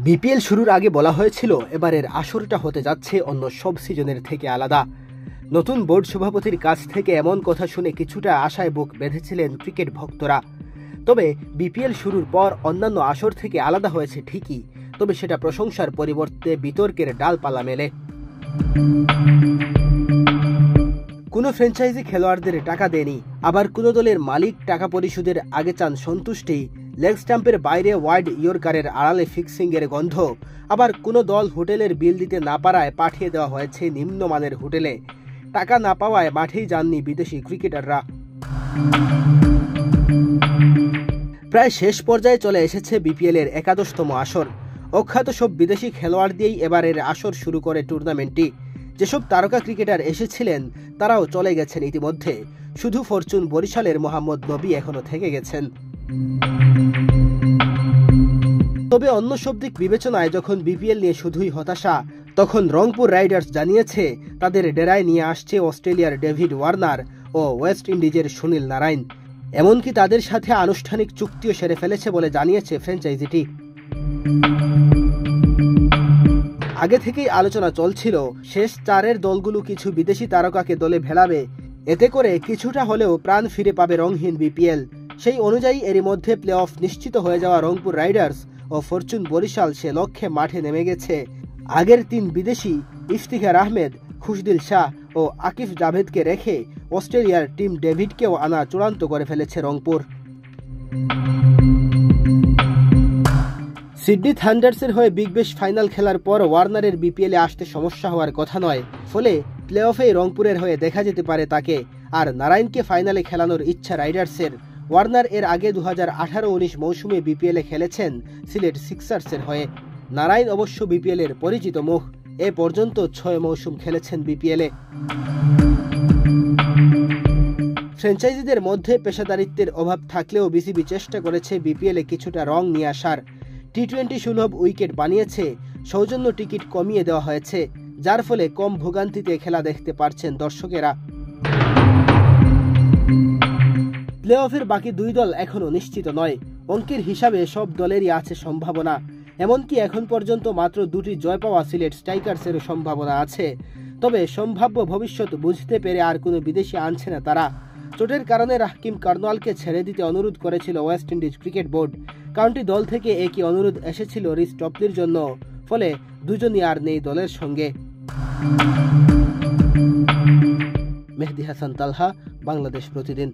BPL শুরুর আগে বলা হয়েছিল এবারের আসরটা হতে যাচ্ছে অন্য সব সিজনের থেকে আলাদা। নতুন বোর্ড সভাপতির কাছ থেকে এমন কথা শুনে কিছুটা আশায় বুক বেঁধেছিলেন ক্রিকেট ভক্তরা। তবে বিপিএল শুরুর পর অন্যান্য আসর থেকে আলাদা হয়েছে ঠিকই, তবে সেটা প্রশংসার পরিবর্তে বিতর্কের ডালপালা মেলে। কোনো ফ্র্যাঞ্চাইজি খেলোয়াড়দের টাকা দেয়নি, আবার কোনো দলের মালিক টাকা পরিশোধের আগে চান সন্তুষ্টি, লেগ স্টাম্পের বাইরে ওয়াইড ইয়র্কারের আড়ালে ফিক্সিংয়ের গন্ধ, আবার কোনো দল হোটেলের বিল দিতে না পারায় পাঠিয়ে দেওয়া হয়েছে নিম্নমানের হোটেলে। টাকা না পাওয়ায় মাঠেই যাননি বিদেশি ক্রিকেটাররা। প্রায় শেষ পর্যায়ে চলে এসেছে বিপিএল-এর ১১তম আসর। অখ্যাত সব বিদেশি খেলোয়াড় দিয়েই এবারের আসর শুরু করে টুর্নামেন্টটি। যেসব তারকা ক্রিকেটার এসেছিলেন তারাও চলে গেছেন ইতিমধ্যে, শুধু ফরচুন বরিশালের মোহাম্মদ নবী এখনো থেকে গেছেন। তবে অন্য সব দিক বিবেচনায় যখন বিপিএল নিয়ে শুধুই হতাশা, তখন রংপুর রাইডার্স জানিয়েছে তাদের ডেরায় নিয়ে আসছে অস্ট্রেলিয়ার ডেভিড ওয়ার্নার ও ওয়েস্ট ইন্ডিজের সুনীল নারায়ণ। এমনকি তাদের সাথে আনুষ্ঠানিক চুক্তিও সেরে ফেলেছে বলে জানিয়েছে ফ্র্যাঞ্চাইজিটি। আগে থেকেই আলোচনা চলছিল শেষ চারের দলগুলো কিছু বিদেশি তারকাকে দলে ভেড়াবে, এতে করে কিছুটা হলেও প্রাণ ফিরে পাবে রংহীন বিপিএল। সেই অনুযায়ী এরই মধ্যে প্লে অফ নিশ্চিত হয়ে যাওয়া রংপুর রাইডার্স ও ফরচুন বরিশাল সে লক্ষ্যে মাঠে নেমে গেছে। আগের ৩ বিদেশি ইফতিখার আহমেদ, খুশদিল শাহ ও আকিফ জাভেদকে রেখে অস্ট্রেলিয়ার টিম ডেভিডকেও আনা চূড়ান্ত করে ফেলেছে রংপুর। সিডনি থান্ডার্সের হয়ে বিগ ব্যাশ ফাইনাল খেলার পর ওয়ার্নারের বিপিএলে আসতে সমস্যা হওয়ার কথা নয়, ফলে প্লে অফেই রংপুরের হয়ে দেখা যেতে পারে তাকে। আর নারায়ণকে ফাইনালে খেলানোর ইচ্ছা রাইডার্সের। ওয়ার্নার এর আগে 2018-19 মৌসুমে বিপিএলে খেলেছেন সিলেট সিক্সার্সের হয়ে। নারায়ণ অবশ্য বিপিএলের পরিচিত মুখ, এ পর্যন্ত 6 মৌসুম খেলেছেন বিপিএলে। ফ্র্যাঞ্চাইজিদের মধ্যে পেশাদারিত্বের অভাব থাকলেও বিসিবি চেষ্টা করেছে বিপিএলে কিছুটা রং নিয়ে আসার। টি-20 সুলভ উইকেট বানিয়েছে, সৌজন্য টিকিট কমিয়ে দেওয়া হয়েছে, যার ফলে কম ভোগান্তিতে খেলা দেখতে পারছেন দর্শকেরা। প্লে অফের বাকি 2 দল এখনও নিশ্চিত নয়। অঙ্কের হিসাবে সব দলেরই আছে সম্ভাবনা, এমনকি এখন পর্যন্ত মাত্র 2টি জয় পাওয়া সিলেট স্ট্রাইকার্সেরও সম্ভাবনা আছে। তবে সম্ভাব্য ভবিষ্যৎ বুঝতে পেরে আর কোনো বিদেশি আনছে না তারা। চোটের কারণে রাকিম কার্নওয়ালকে ছেড়ে দিতে অনুরোধ করেছিল West Indies cricket board. County দল থেকে একই অনুরোধ এসেছিল রিস টপলির জন্য, ফলে দুজনই আর নেই দলের সঙ্গে। মেহেদী হাসান তালহা, বাংলাদেশ প্রতিদিন।